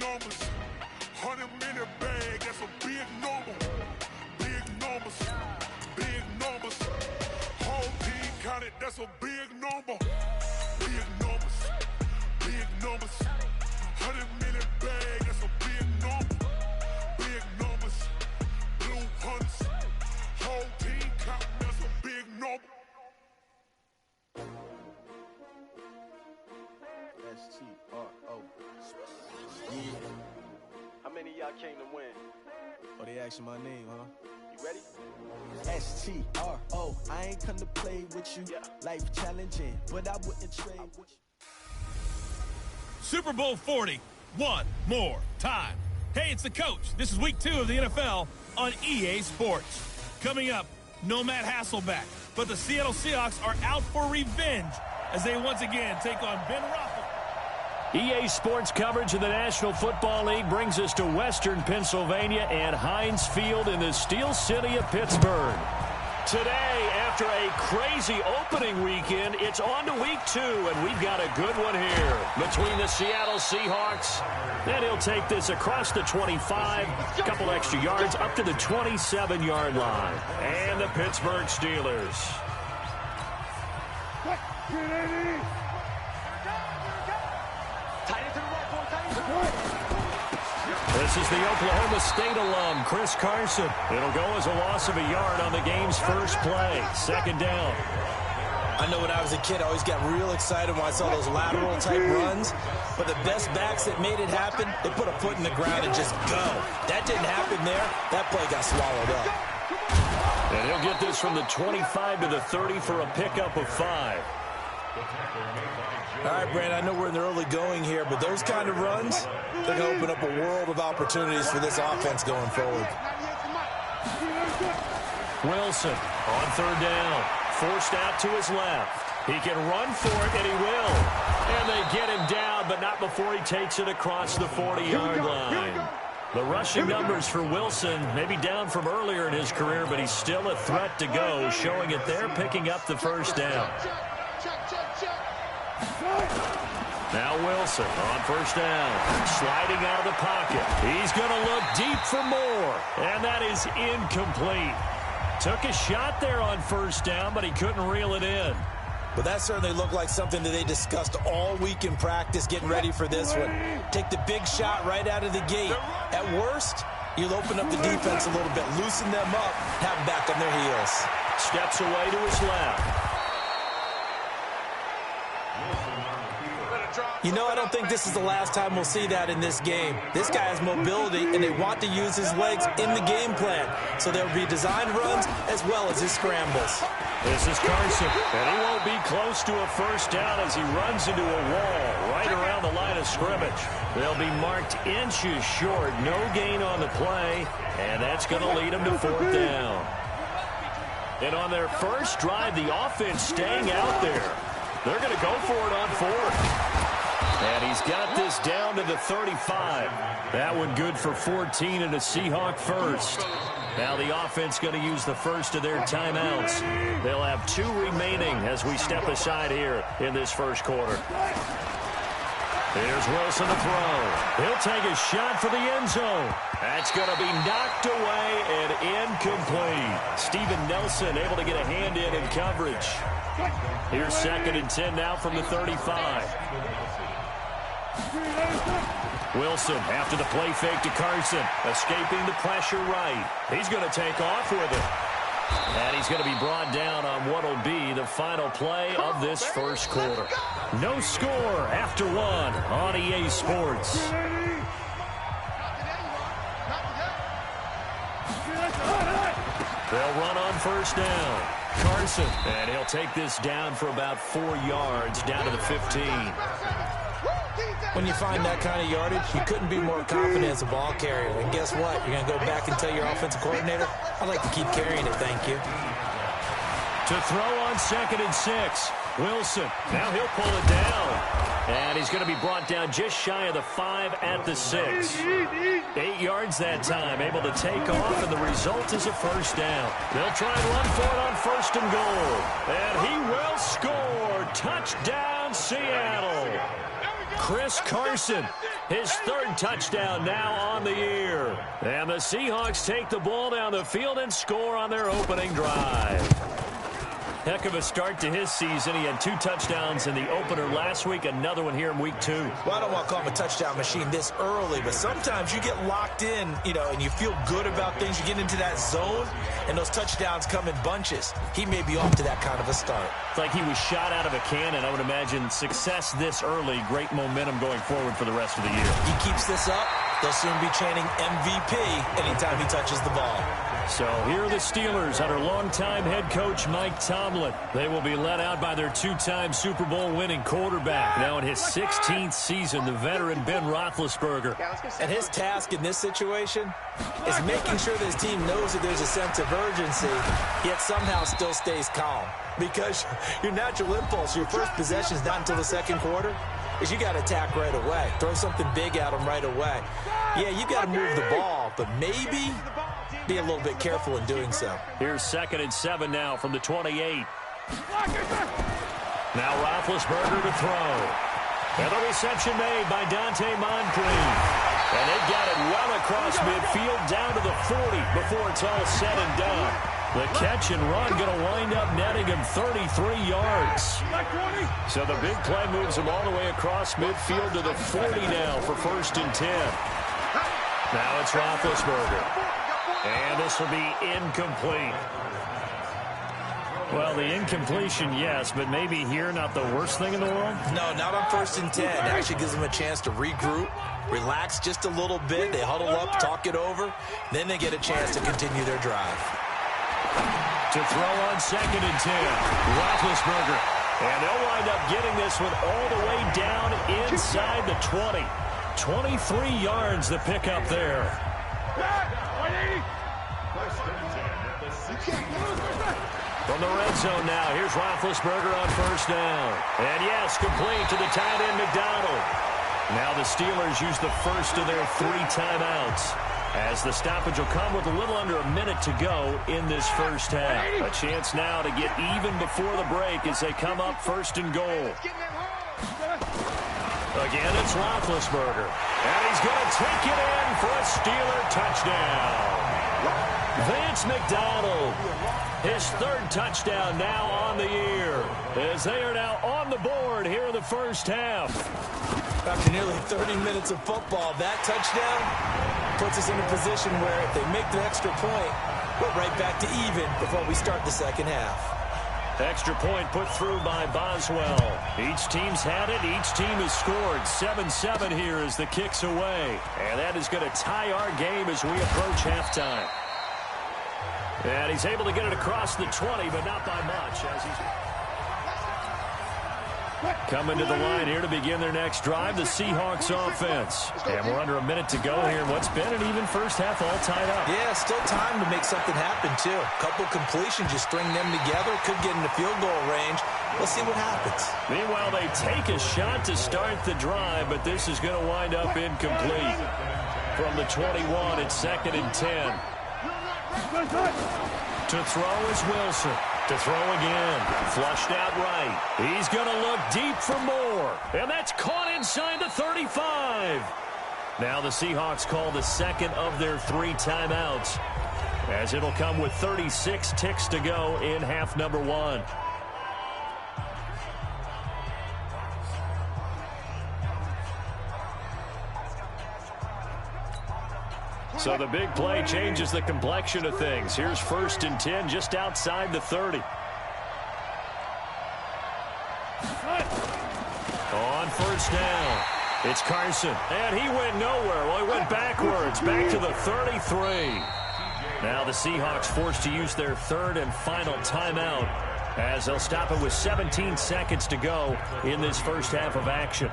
numbers. 100-minute bag, that's a big number. Big numbers, big numbers. Whole team counted, that's a big number. Big numbers, big numbers. 100-minute bag, that's a big number. Big numbers, blue hunts. Whole team counting, that's a big number. S-T-R-O. Yeah. How many of y'all came to win? Oh, they asking my name, huh? You ready? S-T-R-O. I ain't come to play with you. Yeah. Life challenging, but I wouldn't trade with you. Super Bowl 40, one more time. Hey, it's the coach. This is week 2 of the NFL on EA Sports. Coming up, no Matt Hasselbeck, but the Seattle Seahawks are out for revenge as they once again take on Ben Roethlisberger. EA Sports coverage of the National Football League brings us to Western Pennsylvania and Heinz Field in the Steel City of Pittsburgh. Today, after a crazy opening weekend, it's on to week 2, and we've got a good one here between the Seattle Seahawks. Then he'll take this across the 25, a couple extra yards up to the 27-yard line. And the Pittsburgh Steelers. This is the Oklahoma State alum, Chris Carson. It'll go as a loss of a yard on the game's first play. Second down. I know when I was a kid, I always got real excited when I saw those lateral-type runs. But the best backs that made it happen, they put a foot in the ground and just go. That didn't happen there. That play got swallowed up. And he'll get this from the 25 to the 30 for a pickup of 5. All right, Brandon, I know we're in the early going here, but those kind of runs, they're going to open up a world of opportunities for this offense going forward. Wilson on third down, forced out to his left. He can run for it, and he will. And they get him down, but not before he takes it across the 40-yard line. The rushing numbers for Wilson may be down from earlier in his career, but he's still a threat to go, showing it there, picking up the first down. Now Wilson on first down, sliding out of the pocket. He's going to look deep for more, and that is incomplete. Took a shot there on first down, but he couldn't reel it in. But that certainly looked like something that they discussed all week in practice, getting ready for this one. Take the big shot right out of the gate. At worst, you'll open up the defense a little bit, loosen them up, have them back on their heels. Steps away to his left. You know, I don't think this is the last time we'll see that in this game. This guy has mobility, and they want to use his legs in the game plan. So there'll be designed runs as well as his scrambles. This is Carson, and he won't be close to a first down as he runs into a wall right around the line of scrimmage. They'll be marked inches short, no gain on the play, and that's going to lead them to fourth down. And on their first drive, the offense staying out there. They're going to go for it on fourth. And he's got this down to the 35. That one good for 14 and a Seahawk first. Now the offense going to use the first of their timeouts. They'll have 2 remaining as we step aside here in this first quarter. Here's Wilson to throw. He'll take a shot for the end zone. That's going to be knocked away and incomplete. Steven Nelson able to get a hand in coverage. Here's 2nd and 10 now from the 35. Wilson after the play fake to Carson, escaping the pressure right. He's going to take off with it. And he's going to be brought down on what will be the final play of this first quarter. No score after 1 on EA Sports. They'll run on first down. Carson, and he'll take this down for about 4 yards, down to the 15. When you find that kind of yardage, you couldn't be more confident as a ball carrier. And guess what? You're going to go back and tell your offensive coordinator, I'd like to keep carrying it, thank you. To throw on 2nd and 6. Wilson, now he'll pull it down. And he's going to be brought down just shy of the 5 at the 6. 8 yards that time, able to take off, and the result is a first down. They'll try and run for it on 1st and goal. And he will score. Touchdown, Seattle. Chris Carson His third touchdown now on the year. And the Seahawks take the ball down the field and score on their opening drive. Heck of a start to his season. He had 2 touchdowns in the opener last week, another one here in week 2. Well, I don't want to call him a touchdown machine this early, but sometimes you get locked in, and you feel good about things. You get into that zone, and those touchdowns come in bunches. He may be off to that kind of a start. It's like he was shot out of a cannon. I would imagine success this early, great momentum going forward for the rest of the year. He keeps this up, they'll soon be chanting MVP anytime he touches the ball. So here are the Steelers under longtime head coach Mike Tomlin. They will be led out by their 2-time Super Bowl winning quarterback. Now in his 16th season, the veteran Ben Roethlisberger. And his task in this situation is making sure that his team knows that there's a sense of urgency, yet somehow still stays calm. Because your natural impulse, your first possession is not until the second quarter, is you got to attack right away. Throw something big at them right away. Yeah, you got to move the ball, but maybe be a little bit careful in doing so. Here's 2nd and 7 now from the 28. Now Roethlisberger to throw. And the reception made by Dante Moncrief. And they got it well across midfield down to the 40 before it's all said and done. The catch and run going to wind up netting him 33 yards. So the big play moves him all the way across midfield to the 40 now for 1st and 10. Now it's Roethlisberger. And this will be incomplete. Well, the incompletion, yes, but maybe here not the worst thing in the world? No, not on 1st and 10. It actually gives them a chance to regroup, relax just a little bit. They huddle up, talk it over. Then they get a chance to continue their drive. To throw on 2nd and 10. Roethlisberger. And they'll wind up getting this one all the way down inside the 20. 23 yards the pickup there. From the red zone now, here's Roethlisberger on 1st down. And yes, complete to the tight end McDonald. Now the Steelers use the first of their 3 timeouts, as the stoppage will come with a little under a minute to go in this first half. A chance now to get even before the break as they come up 1st and goal. Again, it's Roethlisberger. And he's going to take it in for a Steeler touchdown. Vance McDonald, his 3rd touchdown now on the year, as they are now on the board here in the first half. After nearly 30 minutes of football, that touchdown puts us in a position where if they make the extra point, we're right back to even before we start the second half. Extra point put through by Boswell. Each team's had it. Each team has scored. 7-7 here as the kick's away. And that is going to tie our game as we approach halftime. And he's able to get it across the 20, but not by much. As he's coming to the line here to begin their next drive, the Seahawks offense. And we're under a minute to go here in what's been an even first half, all tied up. Yeah, still time to make something happen, too. A couple completions, just string them together. Could get into field goal range. We'll see what happens. Meanwhile, they take a shot to start the drive, but this is going to wind up incomplete. From the 21, it's 2nd and 10. To throw is Wilson. To throw again. Flushed out right. He's going to look deep for more. And that's caught inside the 35. Now the Seahawks call the 2nd of their 3 timeouts, as it'll come with 36 ticks to go in half number 1. So the big play changes the complexion of things. Here's 1st and 10 just outside the 30. On 1st down, it's Carson. And he went nowhere. Well, he went backwards, back to the 33. Now the Seahawks forced to use their 3rd and final timeout, as they'll stop it with 17 seconds to go in this first half of action.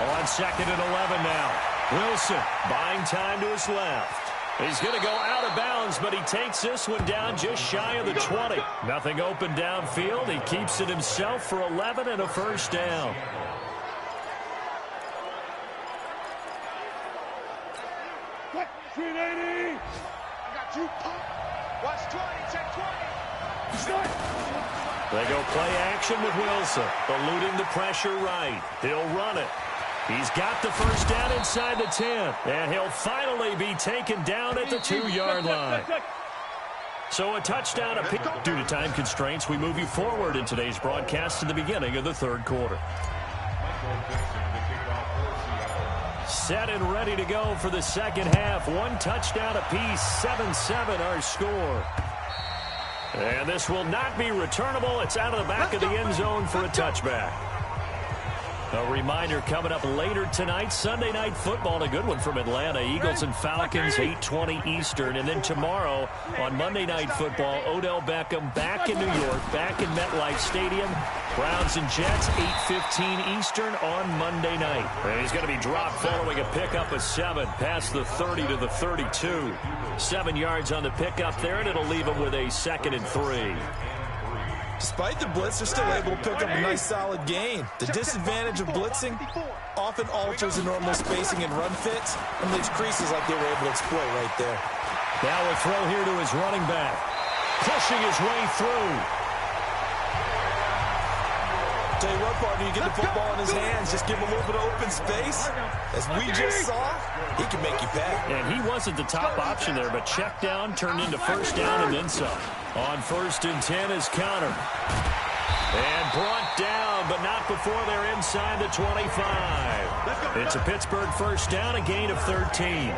On 2nd and 11 now. Wilson buying time to his left. He's going to go out of bounds, but he takes this one down just shy of the 20. Nothing open downfield. He keeps it himself for 11 and a first down. They go play action with Wilson, eluding the pressure right. He'll run it. He's got the first down inside the 10, and he'll finally be taken down at the 2-yard line. So a touchdown apiece. Due to time constraints, we move you forward in today's broadcast to the beginning of the third quarter. Set and ready to go for the second half. One touchdown apiece, 7-7 our score. And this will not be returnable. It's out of the back of the end zone for a touchback. A reminder coming up later tonight, Sunday Night Football, a good one from Atlanta. Eagles and Falcons, 8:20 Eastern. And then tomorrow on Monday Night Football, Odell Beckham back in New York, back in MetLife Stadium. Browns and Jets, 8:15 Eastern on Monday night. And he's going to be dropped following a pickup of 7 past the 30 to the 32. 7 yards on the pickup there, and it'll leave him with a 2nd and 3. Despite the blitz, they're still able to pick up a nice solid gain. The disadvantage of blitzing often alters the normal spacing and run fits and leaves creases like they were able to exploit right there. Now a throw here to his running back. Pushing his way through. Tell you what, partner, you get the football in his hands, just give him a little bit of open space. As we just saw, he can make you pay. And he wasn't the top option there, but check down turned into first down and then some. On 1st and 10 is counter. And brought down, but not before they're inside the 25. It's a Pittsburgh first down, a gain of 13.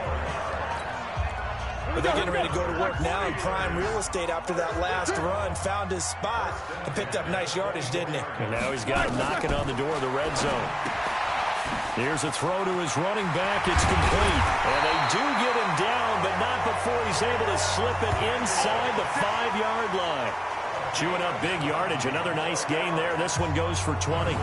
But they're getting ready to go to work now in prime real estate after that last run. Found his spot and picked up nice yardage, didn't he? And now he's got him knocking on the door of the red zone. Here's a throw to his running back. It's complete. And they do get him down, but not before he's able to slip it inside the 5-yard line. Chewing up big yardage. Another nice gain there. This one goes for 20.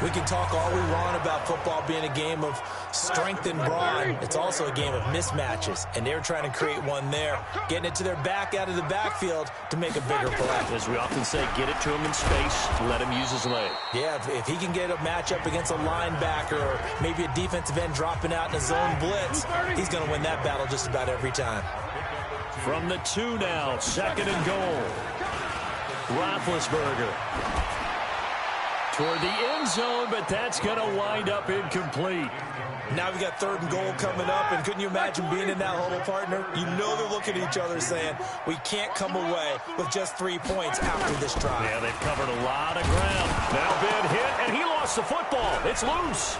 We can talk all we want about football being a game of strength and brawn. It's also a game of mismatches, and they're trying to create one there, getting it to their back out of the backfield to make a bigger play. As we often say, get it to him in space, let him use his leg. Yeah, if he can get a matchup against a linebacker or maybe a defensive end dropping out in a zone blitz, he's going to win that battle just about every time. From the 2 now, 2nd and goal. Roethlisberger. Toward the end zone, but that's going to wind up incomplete. Now we got 3rd and goal coming up, and couldn't you imagine being in that huddle, partner? You know they're looking at each other saying, we can't come away with just 3 points after this drive. Yeah, they've covered a lot of ground. Now been hit, and he lost the football. It's loose.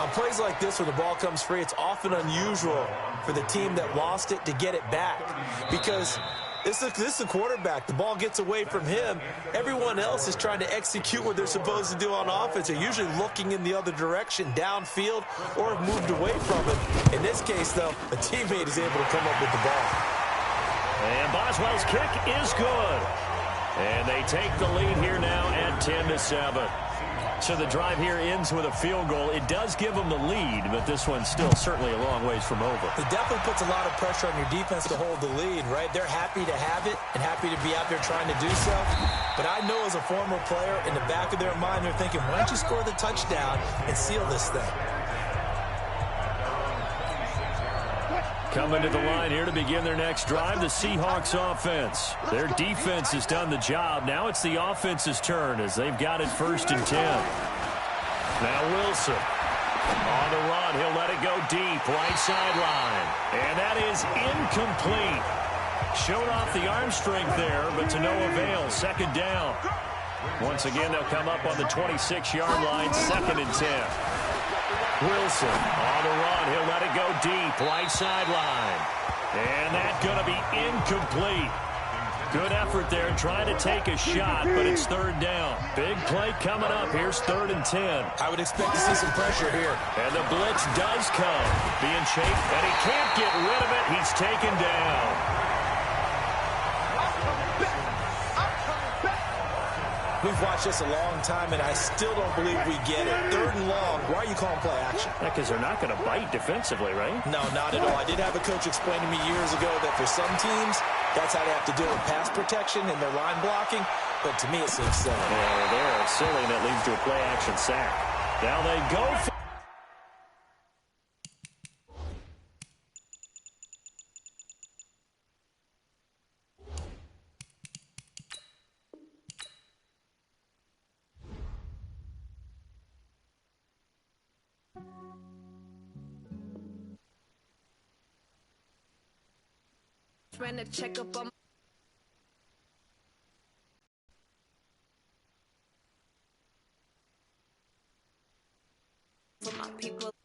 On plays like this where the ball comes free, it's often unusual for the team that lost it to get it back. Because this is the quarterback. The ball gets away from him. Everyone else is trying to execute what they're supposed to do on offense. They're usually looking in the other direction, downfield, or have moved away from it. In this case, though, a teammate is able to come up with the ball. And Boswell's kick is good. And they take the lead here now at 10-7. So the drive here ends with a field goal. It does give them the lead, but this one's still certainly a long ways from over. It definitely puts a lot of pressure on your defense to hold the lead, right? They're happy to have it and happy to be out there trying to do so. But I know as a former player, in the back of their mind, they're thinking, why don't you score the touchdown and seal this thing? Coming to the line here to begin their next drive, the Seahawks offense. Their defense has done the job. Now it's the offense's turn as they've got it 1st and 10. Now Wilson on the run. He'll let it go deep, right sideline. And that is incomplete. Showed off the arm strength there, but to no avail. 2nd down. Once again, they'll come up on the 26-yard line, 2nd and 10. Wilson on the run. He'll let it go deep, right sideline. And that's going to be incomplete. Good effort there trying to take a shot, but it's 3rd down. Big play coming up. Here's 3rd and 10. I would expect to see some pressure here. And the blitz does come. Being chased, and he can't get rid of it. He's taken down. We've watched this a long time, and I still don't believe we get it. 3rd and long. Why are you calling play action? Because they're not going to bite defensively, right? No, not at all. I did have a coach explain to me years ago that for some teams, that's how they have to deal with pass protection and their line blocking. But to me, it seems silly. Yeah, they're silly, and it leads to a play action sack. Now they go for Ran a check up on for my people.